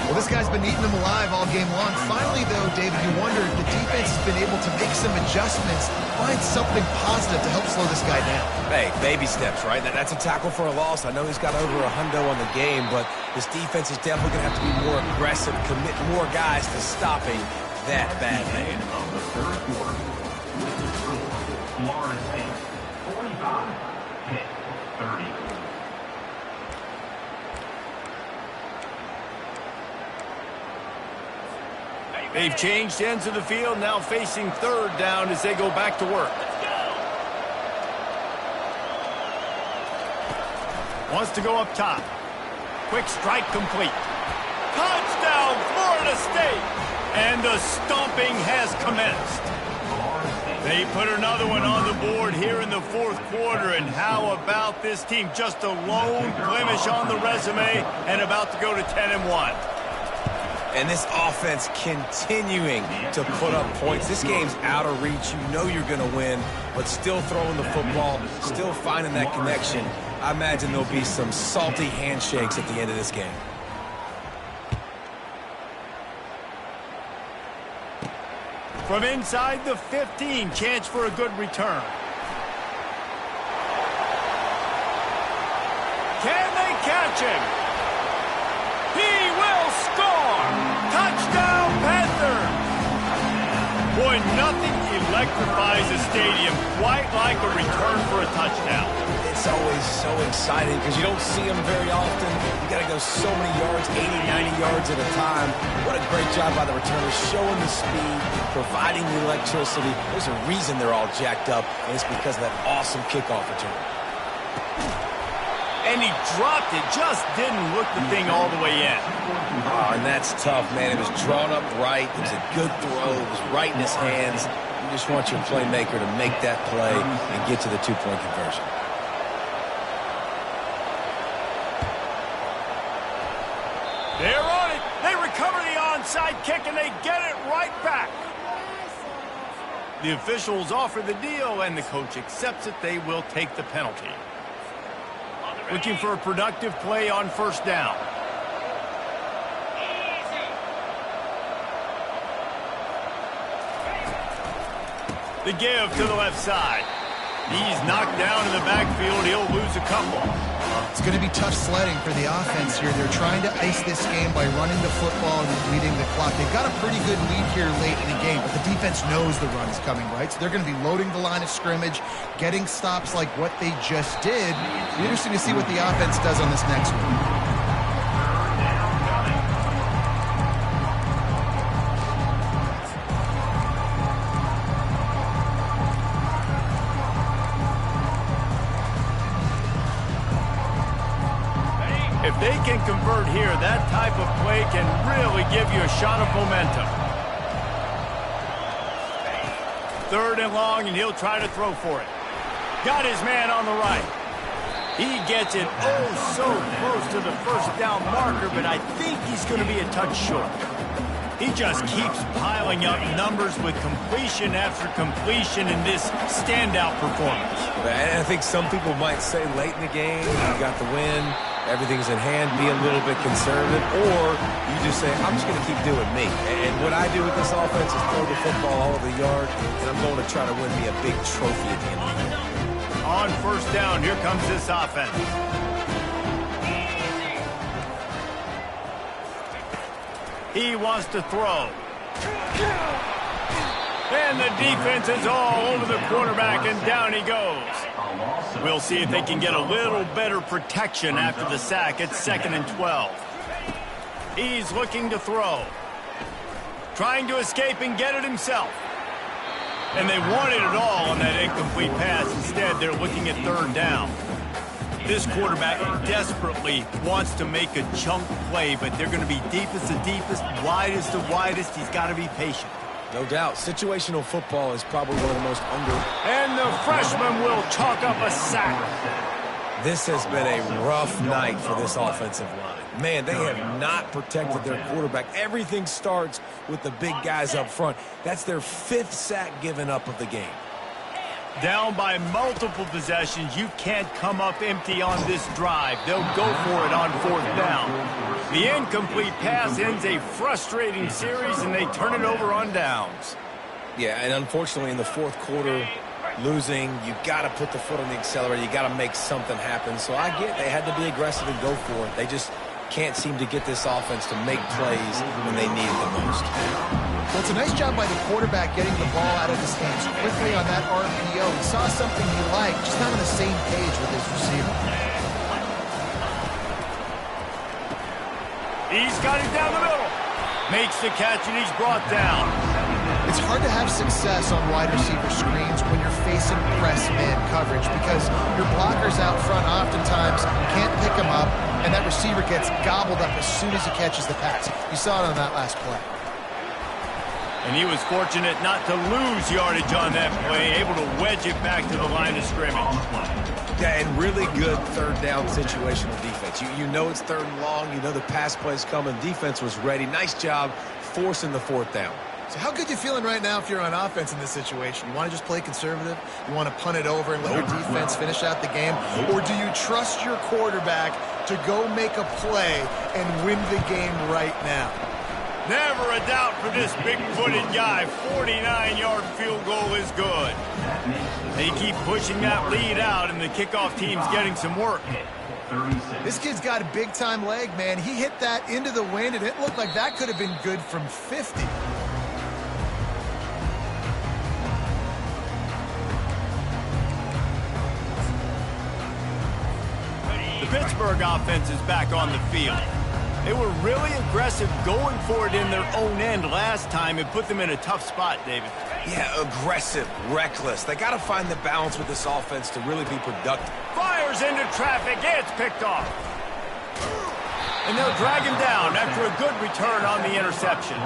S2: Well, this guy's been eating them alive all game long. Finally, though, David, you wonder if the defense has been able to make some adjustments, find something positive to help slow this guy down.
S4: Hey, baby steps, right? That's a tackle for a loss. I know he's got over a hundo on the game, but this defense is definitely going to have to be more aggressive, commit more guys to stopping that bad man.
S3: Of the third quarter, with the score, Florida State 45, Pitt 30.
S1: They've changed ends of the field, now facing 3rd down as they go back to work. Wants to go up top. Quick strike complete. Touchdown, Florida State! And the stomping has commenced. They put another one on the board here in the 4th quarter, and how about this team? Just a lone blemish on the resume and about to go to 10-1.
S4: And this offense continuing to put up points. This game's out of reach. You know you're going to win, but still throwing the football, still finding that connection. I imagine there'll be some salty handshakes at the end of this game.
S1: From inside the 15, chance for a good return. Can they catch him? He will score! Touchdown, Panther! Boy, nothing electrifies a stadium quite like a return for a touchdown.
S4: It's always so exciting because you don't see them very often. You got to go so many yards, 80, 90 yards at a time. What a great job by the returners, showing the speed, providing the electricity. There's a reason they're all jacked up, and it's because of that awesome kickoff return.
S1: And he dropped it, just didn't look the thing all the way in.
S4: Oh, and that's tough, man. It was drawn up right. It was a good throw. It was right in his hands. You just want your playmaker to make that play and get to the 2-point conversion.
S1: They're on it. They recover the onside kick, and they get it right back. The officials offer the deal, and the coach accepts it. They will take the penalty. Looking for a productive play on 1st down. The give to the left side. He's knocked down in the backfield. He'll lose a couple.
S2: It's going to be tough sledding for the offense here. They're trying to ice this game by running the football and leading the clock. They've got a pretty good lead here late in the game, but the defense knows the run is coming, right? So they're going to be loading the line of scrimmage, getting stops like what they just did. It'll be interesting to see what the offense does on this next one.
S1: If they can convert here, that type of play can really give you a shot of momentum. 3rd and long, and he'll try to throw for it. Got his man on the right. He gets it so close to the 1st down marker, but I think he's going to be a touch short. He just keeps piling up numbers with completion after completion in this standout performance.
S4: And I think some people might say late in the game, you got the win, everything's in hand, be a little bit conservative, or you just say, I'm just going to keep doing me. And what I do with this offense is throw the football all over the yard, and I'm going to try to win me a big trophy at the end of the game.
S1: On 1st down, here comes this offense. He wants to throw. And the defense is all over the quarterback, and down he goes. We'll see if they can get a little better protection after the sack. It's 2nd and 12. He's looking to throw. trying to escape and get it himself. And they wanted it all on that incomplete pass. Instead, they're looking at third down. This quarterback desperately wants to make a chunk play, but they're going to be deepest to deepest, widest to widest. He's got to be patient.
S4: No doubt. Situational football is probably one of the most under...
S1: And the freshman will chalk up a sack.
S4: This has been a rough night for this offensive line. Man, they have not protected their quarterback. Everything starts with the big guys up front. That's their 5th sack given up of the game.
S1: Down by multiple possessions, you can't come up empty on this drive. They'll go for it on fourth down. The incomplete pass ends a frustrating series, and they turn it over on downs.
S4: Yeah, and unfortunately in the fourth quarter, losing, you got to put the foot on the accelerator. You got to make something happen. So I get they had to be aggressive and go for it. They just can't seem to get this offense to make plays when they need it the most.
S2: Well, it's a nice job by the quarterback getting the ball out of his hands quickly on that RPO. He saw something he liked, just not on the same page with his receiver.
S1: He's got it down the middle. Makes the catch, and he's brought down.
S2: It's hard to have success on wide receiver screens when you're facing press man coverage because your blockers out front oftentimes can't pick him up, and that receiver gets gobbled up as soon as he catches the pass. You saw it on that last play.
S1: And he was fortunate not to lose yardage on that play, able to wedge it back to the line of scrimmage.
S4: Yeah, and really good third down situational defense. You know it's third and long. You know the pass play's coming. Defense was ready. Nice job forcing the fourth down.
S2: So how good you feeling right now if you're on offense in this situation? You want to just play conservative? You want to punt it over and let your defense finish out the game? Or do you trust your quarterback to go make a play and win the game right now?
S1: Never a doubt for this big-footed guy. 49-yard field goal is good. They keep pushing that lead out, and the kickoff team's getting some work.
S2: This kid's got a big-time leg, man. He hit that into the wind, and it looked like that could have been good from 50.
S1: The Pittsburgh offense is back on the field. They were really aggressive going for it in their own end last time. It put them in a tough spot, David.
S4: Yeah, aggressive, reckless. They got to find the balance with this offense to really be productive.
S1: Fires into traffic. It's picked off. And they'll drag him down after a good return on the interception.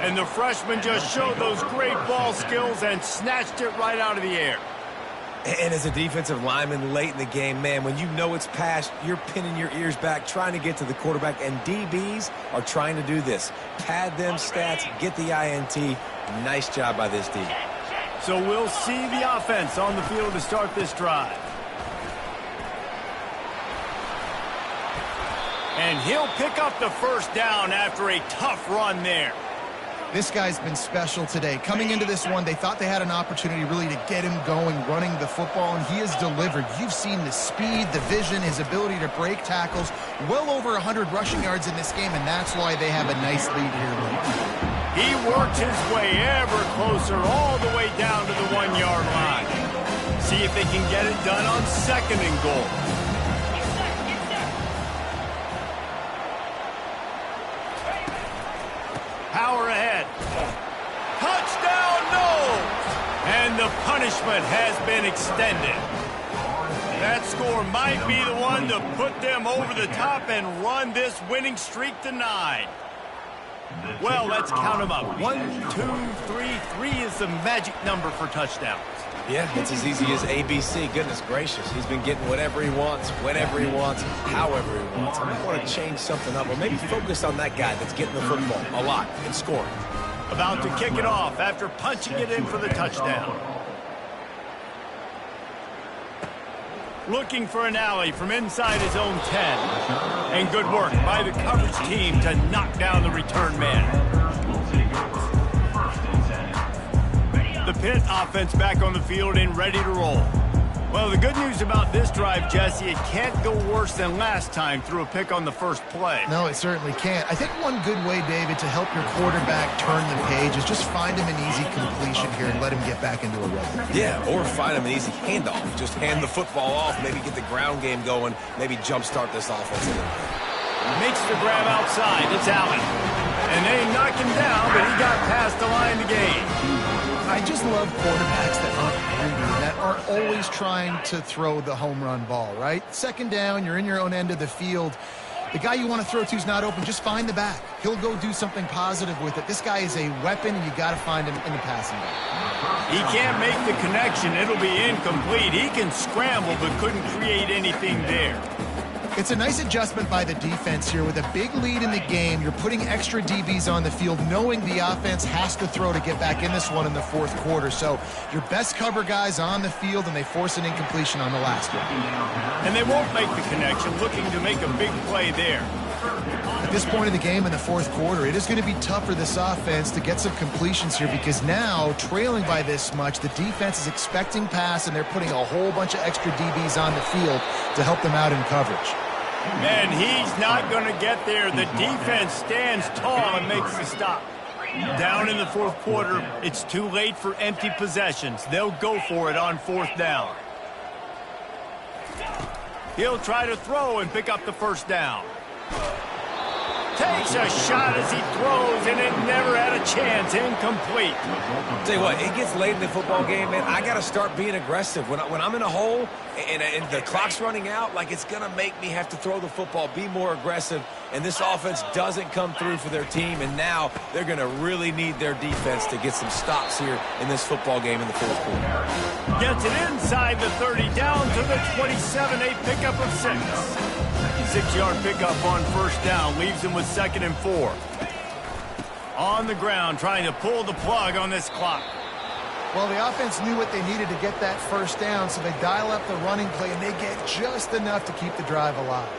S1: And the freshman just showed those great ball skills and snatched it right out of the air.
S4: And as a defensive lineman late in the game, man, when you know it's past, you're pinning your ears back, trying to get to the quarterback, and DBs are trying to do this. Pad them stats, get the INT. Nice job by this D.
S1: So we'll see the offense on the field to start this drive. And he'll pick up the first down after a tough run there.
S2: This guy's been special today. Coming into this one, they thought they had an opportunity really to get him going, running the football, and he has delivered. You've seen the speed, the vision, his ability to break tackles. Well over 100 rushing yards in this game, and that's why they have a nice lead here.
S1: He works his way ever closer all the way down to the 1-yard line. See if they can get it done on 2nd and goal. Power ahead. Touchdown, no! And the punishment has been extended. That score might be the one to put them over the top and run this winning streak to 9. Well, let's count them up. 1, 2, 3. 3 is the magic number for touchdowns.
S4: Yeah, it's as easy as ABC. Goodness gracious. He's been getting whatever he wants, whenever he wants, however he wants. I might want to change something up or maybe focus on that guy that's getting the football a lot and scoring.
S1: About to kick it off after punching it in for the touchdown. Looking for an alley from inside his own 10. And good work by the coverage team to knock down the return man. The Pitt offense back on the field and ready to roll. Well, the good news about this drive, Jesse, it can't go worse than last time through a pick on the first play.
S2: No, it certainly can't. I think one good way, David, to help your quarterback turn the page is just find him an easy completion here and let him get back into a rhythm.
S4: Yeah, or find him an easy handoff. Just hand the football off, maybe get the ground game going, maybe jumpstart this offense a little bit.
S1: Makes the grab outside. It's Allen. And they knocked him down, but he got past the line to gain.
S2: I just love quarterbacks that aren't greedy, that aren't always trying to throw the home run ball, right? Second down, you're in your own end of the field. The guy you want to throw to is not open. Just find the back. He'll go do something positive with it. This guy is a weapon, and you got to find him in the passing game.
S1: He can't make the connection. It'll be incomplete. He can scramble, but couldn't create anything there.
S2: It's a nice adjustment by the defense here. With a big lead in the game, you're putting extra DBs on the field, knowing the offense has to throw to get back in this one in the fourth quarter. So your best cover guys on the field, and they force an incompletion on the last one.
S1: And they won't make the connection, looking to make a big play there.
S2: At this point in the game in the fourth quarter, it is going to be tough for this offense to get some completions here, because now, trailing by this much, the defense is expecting pass, and they're putting a whole bunch of extra DBs on the field to help them out in coverage.
S1: And he's not going to get there. The defense stands tall and makes the stop. Down in the fourth quarter, it's too late for empty possessions. They'll go for it on fourth down. He'll try to throw and pick up the first down. Takes a shot as he throws, and it never had a chance. Incomplete.
S4: Tell you what, it gets late in the football game, man. I got to start being aggressive. When I'm in a hole and the clock's running out, like, it's going to make me have to throw the football, be more aggressive, and this offense doesn't come through for their team, and now they're going to really need their defense to get some stops here in this football game in the fourth quarter.
S1: Gets it inside the 30, down to the 27, a pickup of 6. 6-yard pickup on first down, leaves him with 2nd and 4. On the ground, trying to pull the plug on this clock.
S2: Well, the offense knew what they needed to get that first down, so they dial up the running play, and they get just enough to keep the drive alive.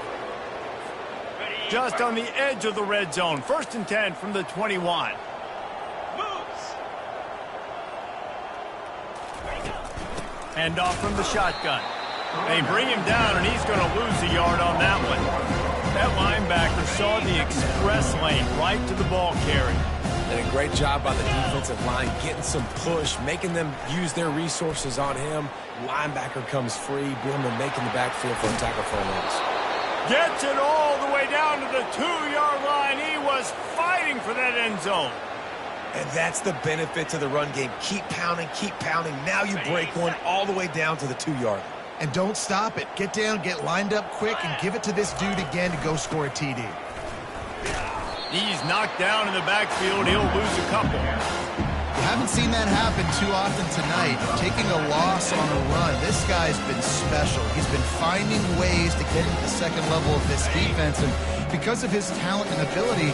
S1: Just on the edge of the red zone. 1st and 10 from the 21. Hand off from the shotgun. They bring him down, and he's going to lose a yard on that one. That linebacker saw the express lane right to the ball carrier.
S4: And a great job by the defensive line, getting some push, making them use their resources on him. Linebacker comes free, boom, and making the backfield for a tackle for a loss.
S1: Gets it all the way down to the 2-yard line. He was fighting for that end zone.
S4: And that's the benefit to the run game. Keep pounding, keep pounding. Now you break one all the way down to the 2-yard line.
S2: And don't stop it. Get down, get lined up quick, and give it to this dude again to go score a TD.
S1: He's knocked down in the backfield. He'll lose a couple.
S2: You haven't seen that happen too often tonight. Taking a loss on a run. This guy's been special. He's been finding ways to get into the second level of this defense. And because of his talent and ability,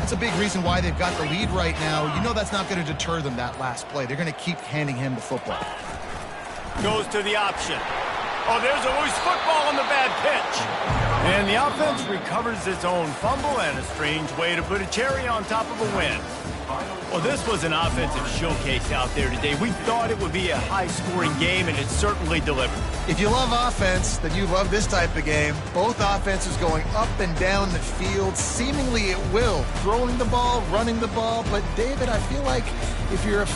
S2: that's a big reason why they've got the lead right now. You know that's not going to deter them, that last play. They're going to keep handing him the football.
S1: Goes to the option. Oh, there's a loose football on the bad pitch. And the offense recovers its own fumble, and a strange way to put a cherry on top of a win. Well, this was an offensive showcase out there today. We thought it would be a high-scoring game, and it certainly delivered.
S2: If you love offense, then you love this type of game. Both offenses going up and down the field, seemingly at will. Throwing the ball, running the ball. But, David, I feel like if you're a